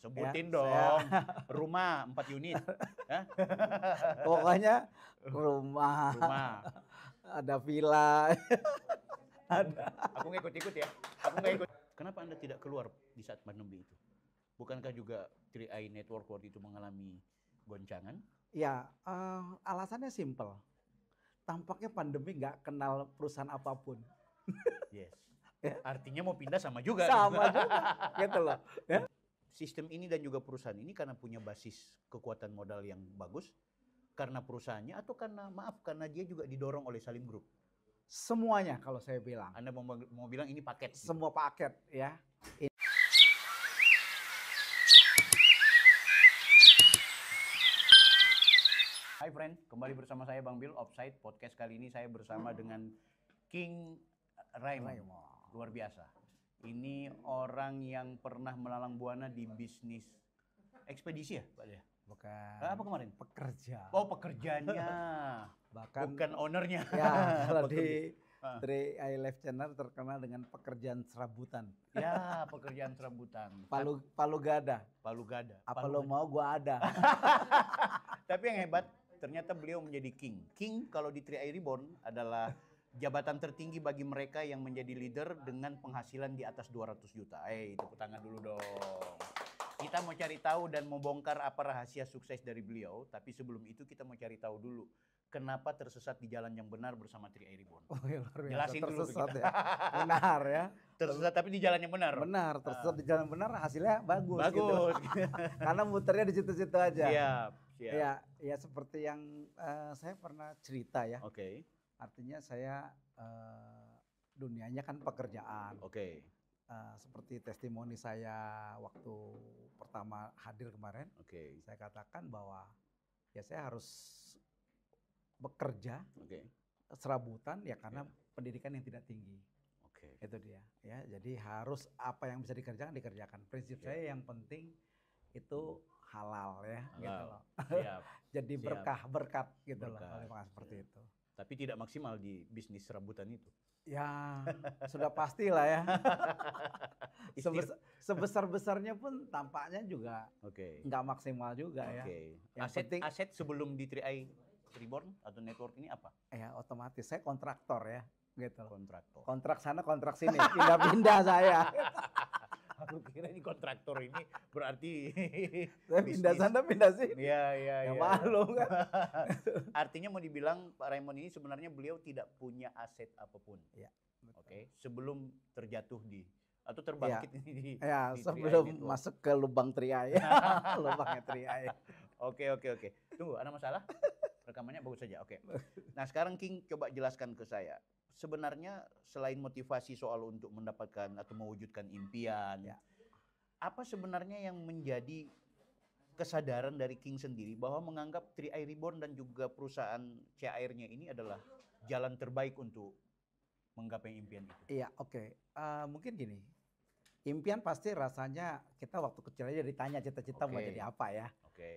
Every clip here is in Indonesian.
Sebutin Ya, dong. Rumah 4 unit. Pokoknya rumah, Rumah. ada villa, ada. Aku nggak ikut-ikut ya. Aku nggak ikut. Kenapa Anda tidak keluar di saat pandemi itu? Bukankah juga 3i Network waktu itu mengalami goncangan? Ya, alasannya simple. Tampaknya pandemi nggak kenal perusahaan apapun. Yes. Ya. Artinya mau pindah sama juga. Sama juga, gitu loh. Ya. Sistem ini dan juga perusahaan ini karena punya basis kekuatan modal yang bagus, karena perusahaannya atau karena dia juga didorong oleh Salim Group? Semuanya kalau saya bilang. Anda mau bilang ini paket? Gitu? Semua paket ya. Hai friend, kembali bersama saya Bang Bill, Offside Podcast kali ini saya bersama dengan King Raymond. Luar biasa. Ini orang yang pernah melalang buana di bisnis ekspedisi ya, Pak ya? Bukan. Apa kemarin? Pekerja. Oh, pekerjanya. Bukan ownernya. Ya, kalau di 3i Live Channel terkenal dengan pekerjaan serabutan. Ya, pekerjaan serabutan. Palu gada. Palu gada. Apa lo mau gua ada. Tapi yang hebat, ternyata beliau menjadi king. King kalau di 3i Reborn adalah jabatan tertinggi bagi mereka yang menjadi leader dengan penghasilan di atas 200 juta. Tepuk tangan dulu dong. Kita mau cari tahu dan mau bongkar apa rahasia sukses dari beliau. Tapi sebelum itu kita mau cari tahu dulu. Kenapa tersesat di jalan yang benar bersama 3i Reborn? Oh ya, luar biasa. Jelasin tersesat dulu ya. Benar ya. Tersesat tapi di jalan yang benar. Benar, tersesat di jalan benar hasilnya bagus. Bagus. Gitu. Karena muternya di situ-situ aja. Siap. Ya seperti yang saya pernah cerita ya. Oke. Artinya saya dunianya kan pekerjaan. Oke. Seperti testimoni saya waktu pertama hadir kemarin. Oke. Saya katakan bahwa ya saya harus bekerja serabutan ya karena pendidikan yang tidak tinggi. Itu dia ya. Jadi harus apa yang bisa dikerjakan. Prinsip saya yang penting itu halal ya, gitu loh. Siap. Jadi berkat gitu loh. Seperti itu. Tapi tidak maksimal di bisnis serabutan itu. Ya, sudah pastilah ya. Sebesar-besarnya pun tampaknya juga nggak maksimal juga ya. Aset sebelum di 3i Reborn atau network ini apa? Ya otomatis saya kontraktor ya, gitu. Kontraktor. Kontrak sana, kontrak sini, pindah-pindah saya. Aku kira ini kontraktor ini berarti saya pindah sana, pindah sini. Iya. Ya malu kan. Artinya mau dibilang Pak Raymond ini sebenarnya beliau tidak punya aset apapun. Iya. Sebelum terjatuh atau terbangkit ini di sebelum masuk ke lubang 3i. Lubangnya 3i. Oke. Tunggu, ada masalah? Rekamannya bagus saja. Oke. Nah, sekarang King coba jelaskan ke saya. Sebenarnya selain motivasi soal untuk mendapatkan atau mewujudkan impian, apa sebenarnya yang menjadi kesadaran dari King sendiri bahwa menganggap 3i Reborn dan juga perusahaan CAIR-nya ini adalah jalan terbaik untuk menggapai impian itu? Iya, oke. Mungkin gini, impian pasti rasanya kita waktu kecil aja ditanya cita-cita mau jadi apa ya,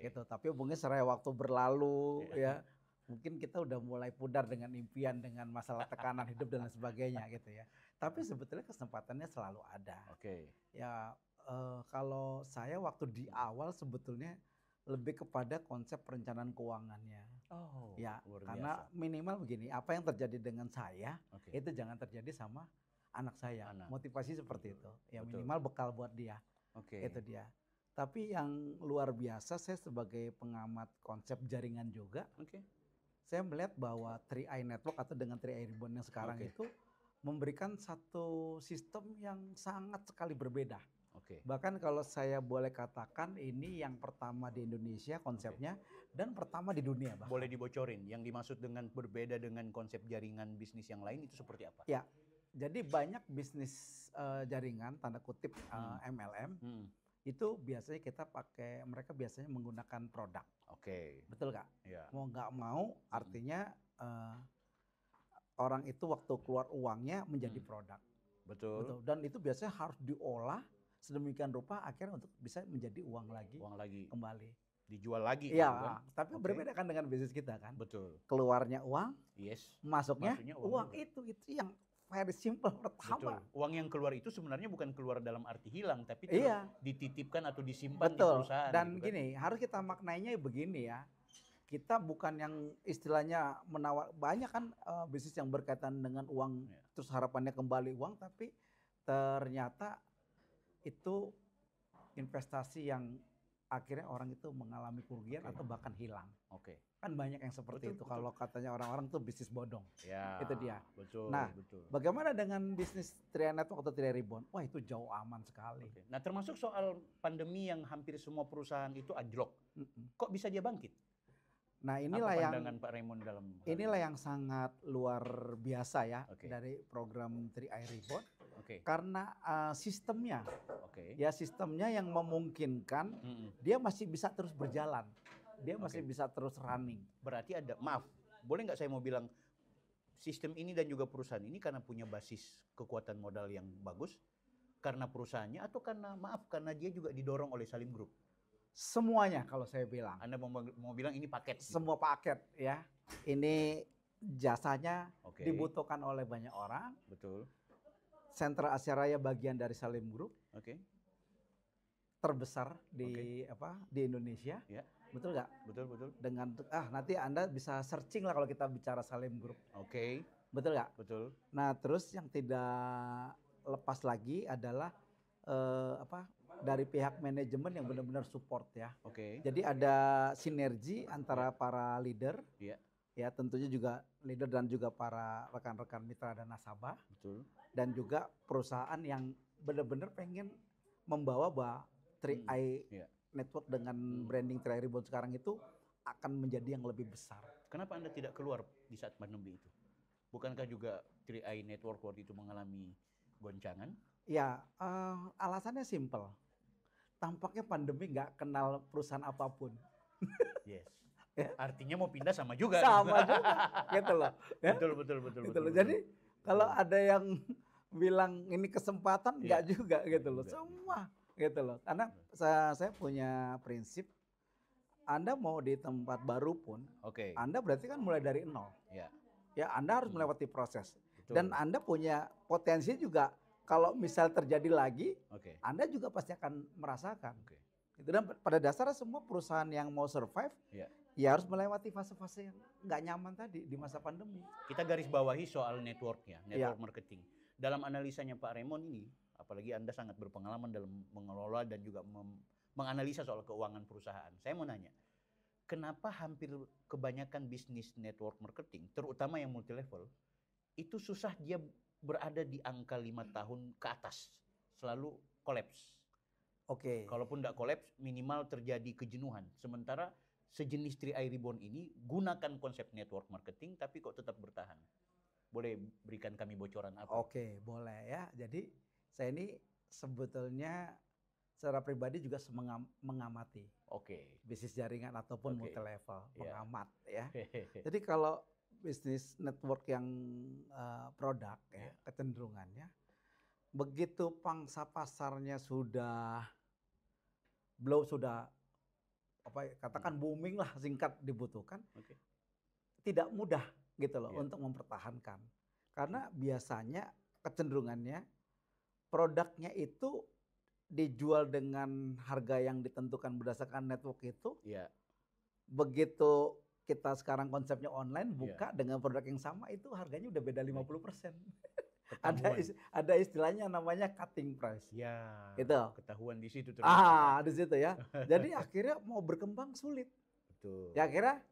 gitu. Tapi mungkin serai waktu berlalu ya. Mungkin kita udah mulai pudar dengan impian, dengan masalah tekanan hidup dan lain sebagainya gitu ya. Tapi sebetulnya kesempatannya selalu ada. Ya kalau saya waktu di awal sebetulnya lebih kepada konsep perencanaan keuangannya. Ya, karena minimal begini, apa yang terjadi dengan saya itu jangan terjadi sama anak saya. Motivasi seperti itu. Ya minimal bekal buat dia. Itu dia. Tapi yang luar biasa saya sebagai pengamat konsep jaringan juga. Saya melihat bahwa 3i Network atau dengan 3i Reborn yang sekarang itu memberikan satu sistem yang sangat sekali berbeda. Bahkan kalau saya boleh katakan ini yang pertama di Indonesia konsepnya dan pertama di dunia. Bahkan. Boleh dibocorin yang dimaksud dengan berbeda dengan konsep jaringan bisnis yang lain itu seperti apa? Ya, jadi banyak bisnis jaringan tanda kutip MLM itu biasanya mereka biasanya menggunakan produk. Betul Kak? Mau nggak mau artinya orang itu waktu keluar uangnya menjadi produk. Betul. Dan itu biasanya harus diolah sedemikian rupa akhirnya untuk bisa menjadi uang lagi. Kembali. Dijual lagi. Iya, tapi berbeda kan dengan bisnis kita kan. Betul. Keluarnya uang, masuknya uang juga. itu yang very simple Betul. pertama. Uang yang keluar itu sebenarnya bukan keluar dalam arti hilang, tapi Iya, dititipkan atau disimpan di betul. perusahaan. Dan gitu kan. gini, harus kita maknainya begini ya. Kita bukan yang istilahnya menawar, banyak kan bisnis yang berkaitan dengan uang, Ya. terus harapannya kembali uang, tapi ternyata itu investasi yang akhirnya orang itu mengalami kerugian Oke. atau bahkan hilang. Oke. Kan banyak yang seperti Betul, itu. betul. Kalau katanya orang-orang tuh bisnis bodong. Ya. Itu dia. Betul. Nah, betul. Bagaimana dengan bisnis Tria Network atau Tria Ribbon? Wah, itu jauh aman sekali. Oke. Nah, termasuk soal pandemi yang hampir semua perusahaan itu anjlok. Kok bisa dia bangkit? Nah, Apa pandangan Pak Raymond dalam hal inilah ini? yang sangat luar biasa ya Oke. dari program 3i Ribbon. Oke. Karena sistemnya, Oke. ya sistemnya yang memungkinkan dia masih bisa terus berjalan. Dia masih bisa terus running. Berarti ada, maaf, boleh nggak saya mau bilang sistem ini dan juga perusahaan ini karena punya basis kekuatan modal yang bagus, karena perusahaannya atau karena dia juga didorong oleh Salim Group? Semuanya kalau saya bilang. Anda mau bilang ini paket? Gitu? Semua paket ya. Ini jasanya Oke. dibutuhkan oleh banyak orang. Betul. Sentra Asia Raya bagian dari Salim Group. Oke. Terbesar di di Indonesia. Ya. Betul nggak? Betul. Dengan nanti Anda bisa searching lah kalau kita bicara Salim Group. Oke. Betul nggak? Betul. Nah, terus yang tidak lepas lagi adalah dari pihak manajemen yang benar-benar support ya. Oke. Jadi ada sinergi antara para leader. Iya. Ya, tentunya juga leader dan juga para rekan-rekan mitra dan nasabah. Betul. Dan juga perusahaan yang benar-benar pengen membawa 3i Network dengan branding 3i Ribbon sekarang itu akan menjadi yang lebih besar. Kenapa Anda tidak keluar di saat pandemi itu? Bukankah juga 3i Network waktu itu mengalami goncangan? Ya, alasannya simple. Tampaknya pandemi nggak kenal perusahaan apapun. Yes. Ya. Artinya mau pindah sama juga. Sama juga, gitu loh. Ya? Betul. Gitu loh. Jadi kalau ada yang bilang ini kesempatan, nggak juga gitu loh. Semua gitu loh. Karena saya punya prinsip, Anda mau di tempat baru pun, Anda berarti kan mulai dari nol. Ya, Anda harus melewati proses. Betul. Dan Anda punya potensi juga. Kalau misal terjadi lagi, Anda juga pasti akan merasakan. Itu. Dan pada dasarnya semua perusahaan yang mau survive, ya harus melewati fase-fase yang nggak nyaman tadi di masa pandemi. Kita garis bawahi soal networknya, network marketing. Dalam analisanya Pak Raymond ini, apalagi Anda sangat berpengalaman dalam mengelola dan juga menganalisa soal keuangan perusahaan. Saya mau nanya, kenapa hampir kebanyakan bisnis network marketing, terutama yang multi level, itu susah dia berada di angka 5 tahun ke atas, selalu kolaps. Kalaupun tidak kolaps, minimal terjadi kejenuhan. Sementara sejenis 3i Ribbon ini gunakan konsep network marketing, tapi kok tetap bertahan. Boleh berikan kami bocoran apa? Oke, boleh ya. Jadi saya ini sebetulnya secara pribadi juga mengamati bisnis jaringan ataupun multi level, pengamat ya. Jadi kalau bisnis network yang produk ya, kecenderungannya begitu pangsa pasarnya sudah katakan booming lah, singkat dibutuhkan, tidak mudah gitu loh untuk mempertahankan. Karena biasanya kecenderungannya produknya itu dijual dengan harga yang ditentukan berdasarkan network itu. Begitu kita sekarang konsepnya online, buka dengan produk yang sama, itu harganya udah beda 50%. Ada istilahnya namanya cutting price. Gitu. Ketahuan di situ. Di situ ya. Jadi akhirnya mau berkembang sulit. Betul. Ya akhirnya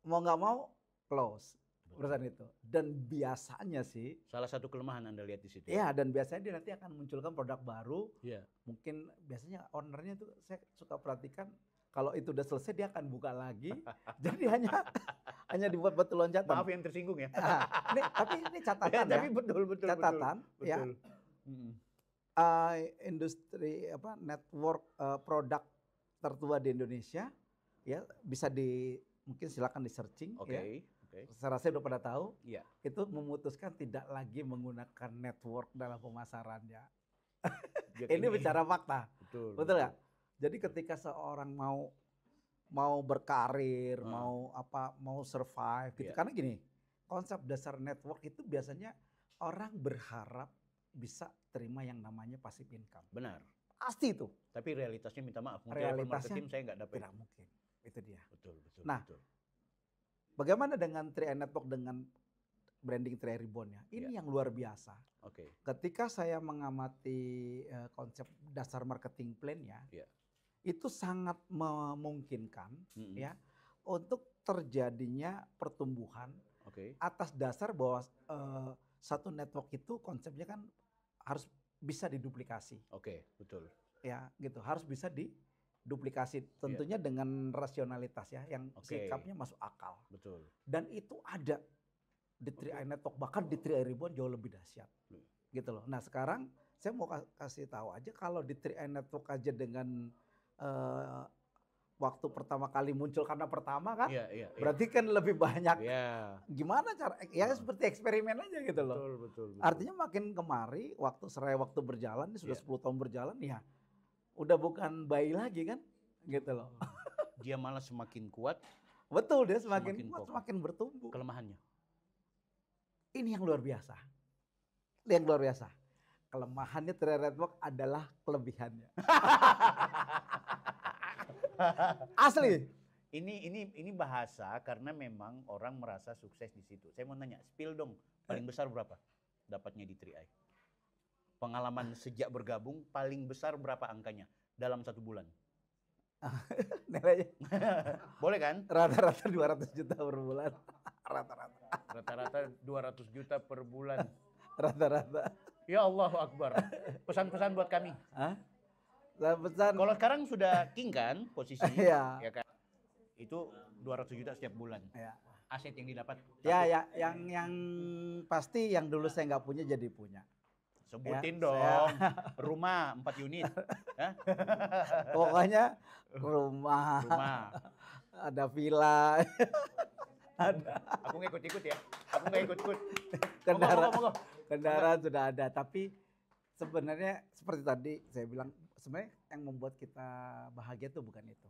mau nggak mau close perusahaan itu. Dan biasanya sih. Salah satu kelemahan Anda lihat di situ. Iya, dan biasanya dia nanti akan munculkan produk baru. Mungkin biasanya ownernya tuh saya suka perhatikan, kalau itu udah selesai dia akan buka lagi. Jadi hanya dibuat batu loncatan. Maaf yang tersinggung ya. Tapi ini catatan ya. Tapi betul. Catatan betul. ya. Industri network produk tertua di Indonesia ya, bisa mungkin silakan di searching ya. Saya rasa udah pada tahu. Itu memutuskan tidak lagi menggunakan network dalam pemasarannya. Ini bicara fakta. Betul nggak? Jadi ketika seorang mau berkarir, mau survive gitu. Karena gini, konsep dasar network itu biasanya orang berharap bisa terima yang namanya passive income. Benar. Pasti itu. Tapi realitasnya minta maaf. Realitasnya marketing saya nggak dapat. Tidak mungkin. Itu dia. Betul, betul. Nah, betul. Bagaimana dengan 3i Network dengan branding 3i Reborn-nya? Ini yang luar biasa. Oke. Ketika saya mengamati konsep dasar marketing plan-nya, itu sangat memungkinkan ya untuk terjadinya pertumbuhan atas dasar bahwa satu network itu konsepnya kan harus bisa diduplikasi. Oke, betul. Ya, gitu. Harus bisa diduplikasi tentunya dengan rasionalitas ya yang sikapnya masuk akal. Betul. Dan itu ada di 3i Network, bahkan di 3i Reborn jauh lebih dahsyat. Gitu loh. Nah, sekarang saya mau kasih tahu aja kalau di 3i Network aja dengan waktu pertama kali muncul karena pertama kan, berarti kan lebih banyak. Gimana cara? Ya seperti eksperimen aja gitu loh. Betul. Artinya makin kemari, waktu berjalan, ini sudah 10 tahun berjalan ya, udah bukan bayi lagi kan, gitu loh. Dia malah semakin kuat. Betul, dia semakin kuat, semakin bertumbuh. Kelemahannya? Ini yang luar biasa. Yang luar biasa. Kelemahannya 3i Network adalah kelebihannya. Asli. Ini bahasa karena memang orang merasa sukses di situ. Saya mau nanya, spill dong, paling besar berapa dapatnya di 3i? Pengalaman sejak bergabung paling besar berapa angkanya dalam 1 bulan? Nilainya. Boleh kan? Rata-rata 200 juta per bulan. Rata-rata. Rata-rata 200 juta per bulan. Rata-rata. Ya Allahu Akbar. Pesan-pesan buat kami. Pesan. Kalau sekarang sudah king kan posisi, ya kan? Itu 200 juta setiap bulan. Aset yang didapat. Ya, yang pasti yang dulu saya nggak punya jadi punya. Sebutin dong. Rumah 4 unit. Pokoknya rumah. Ada villa. Ada. Aku nggak ikut-ikut ya. Aku nggak ikut-ikut. Kendaraan sudah ada. Tapi sebenarnya seperti tadi saya bilang, sebenarnya yang membuat kita bahagia itu bukan itu.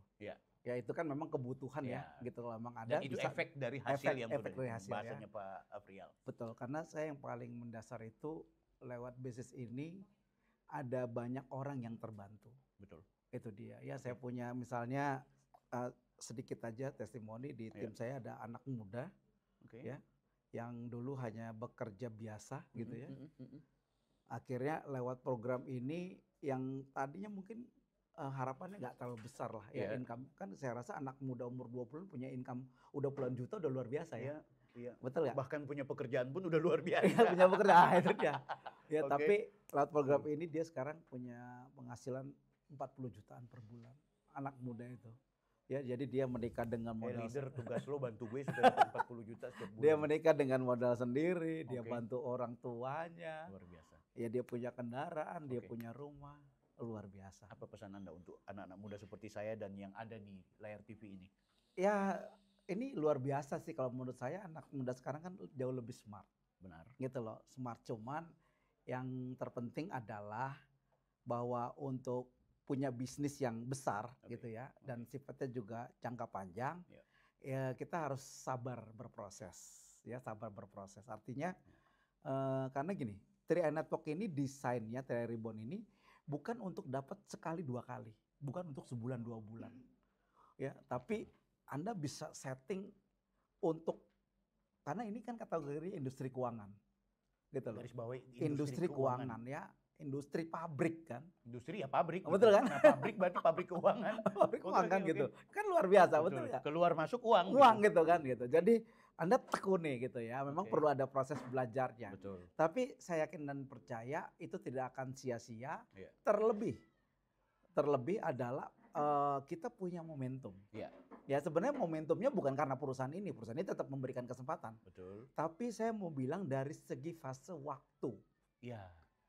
Ya itu kan memang kebutuhan ya, gitu loh, memang ada. Dan itu efek dari hasil yang efek dari hasil, bahasanya Pak Afrial. Betul, karena saya yang paling mendasar itu lewat bisnis ini ada banyak orang yang terbantu. Betul. Itu dia. Ya saya punya misalnya sedikit aja testimoni di tim saya ada anak muda, ya, yang dulu hanya bekerja biasa gitu ya. Akhirnya lewat program ini yang tadinya mungkin harapannya nggak terlalu besar lah ya income, kan saya rasa anak muda umur 20 punya income udah puluhan juta udah luar biasa ya. Betul ya? Bahkan punya pekerjaan pun udah luar biasa. Punya pekerjaan itu dia. Ya tapi lewat program ini dia sekarang punya penghasilan 40 jutaan per bulan. Anak muda itu. Ya, jadi dia menikah dengan modal. Leader, tugas lo bantu gue sudah 40 juta setiap bulan. Dia menikah dengan modal sendiri, dia bantu orang tuanya. Luar biasa. Ya dia punya kendaraan, dia punya rumah. Luar biasa. Apa pesan Anda untuk anak-anak muda seperti saya dan yang ada di layar TV ini? Ya, ini luar biasa sih kalau menurut saya, anak muda sekarang kan jauh lebih smart. Benar. Gitu loh, smart, cuman yang terpenting adalah bahwa untuk punya bisnis yang besar gitu ya, dan sifatnya juga jangka panjang, ya kita harus sabar berproses. Ya, sabar berproses. Artinya karena gini, 3i Network ini desainnya 3i Reborn ini bukan untuk dapat sekali 2 kali, bukan untuk sebulan 2 bulan, ya. Tapi Anda bisa setting untuk, karena ini kan kategori industri keuangan, gitu loh. Garis bawahi industri keuangan ya, industri pabrik kan. Industri ya pabrik. Betul kan? Nah, pabrik berarti pabrik keuangan. Pabrik keuangan gitu, kan luar biasa, betul ya. Keluar masuk uang. Uang gitu kan gitu. Jadi Anda tekuni gitu ya, memang perlu ada proses belajarnya. Betul. Tapi saya yakin dan percaya itu tidak akan sia-sia. Terlebih adalah kita punya momentum. Ya sebenarnya momentumnya bukan karena perusahaan ini tetap memberikan kesempatan. Betul. Tapi saya mau bilang dari segi fase waktu. Ya.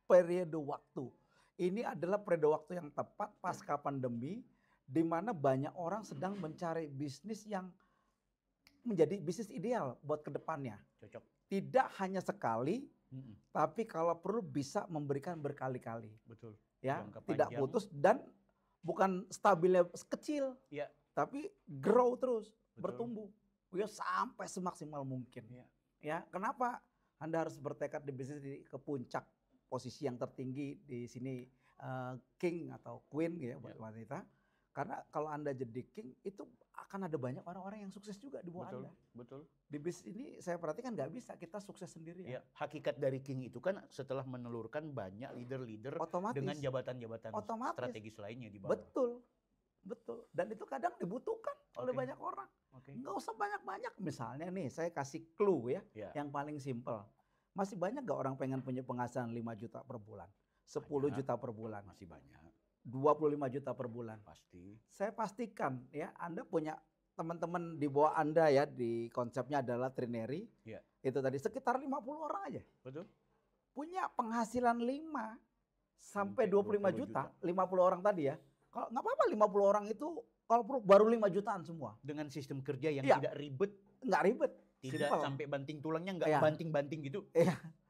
Periode waktu. Ini adalah periode waktu yang tepat pasca pandemi, di mana banyak orang sedang mencari bisnis yang menjadi bisnis ideal buat kedepannya. Cocok. Tidak hanya sekali, tapi kalau perlu bisa memberikan berkali-kali. Betul. Ya, tidak putus dan bukan stabilnya kecil, tapi grow terus, bertumbuh, ya sampai semaksimal mungkin. Ya, kenapa? Anda harus bertekad di bisnis ke puncak posisi yang tertinggi di sini king atau queen ya buat wanita. Karena kalau Anda jadi king itu akan ada banyak orang-orang yang sukses juga di bawah Anda. Betul. Di bisnis ini saya perhatikan nggak bisa kita sukses sendiri. Ya, hakikat dari king itu kan setelah menelurkan banyak leader-leader dengan jabatan-jabatan strategis lainnya di bawah. Betul. Dan itu kadang dibutuhkan oleh banyak orang. Nggak usah banyak-banyak. Misalnya nih saya kasih clue ya, yang paling simpel. Masih banyak nggak orang pengen punya penghasilan 5 juta per bulan? 10 juta per bulan? Masih banyak. 25 juta per bulan. Pasti. Saya pastikan ya Anda punya teman-teman di bawah Anda ya, di konsepnya adalah trinary. Itu tadi sekitar 50 orang aja. Betul. Punya penghasilan 5 sampai 25 juta. 50 orang tadi ya. Kalau nggak apa-apa 50 orang itu kalau baru 5 jutaan semua. Dengan sistem kerja yang tidak ribet. Nggak ribet. Tidak sampai banting tulangnya, nggak banting-banting gitu.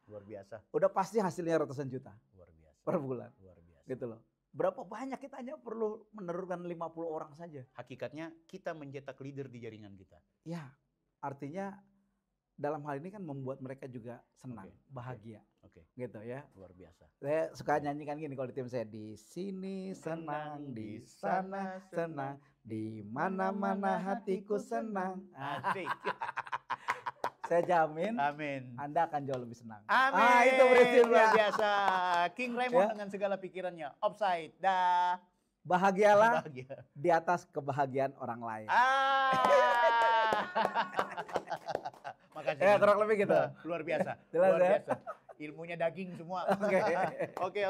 Luar biasa. Udah pasti hasilnya ratusan juta. Luar biasa. Per bulan. Luar biasa. Gitu loh. Berapa banyak kita hanya perlu menurunkan 50 orang saja. Hakikatnya kita mencetak leader di jaringan kita. Ya, artinya dalam hal ini kan membuat mereka juga senang, bahagia. Gitu ya. Luar biasa. Saya suka nyanyikan gini kalau di tim saya, di sini senang, di sana senang, di mana-mana hatiku senang. Asik. Saya jamin Amin. Anda akan jauh lebih senang. Amin. Itu prinsipnya. Luar biasa. King Raymond dengan segala pikirannya. Offside. Dah. Bahagialah di atas kebahagiaan orang lain. Makasih. Kurang lebih gitu. Luar biasa. Jelas, luar biasa. Ilmunya daging semua. Oke.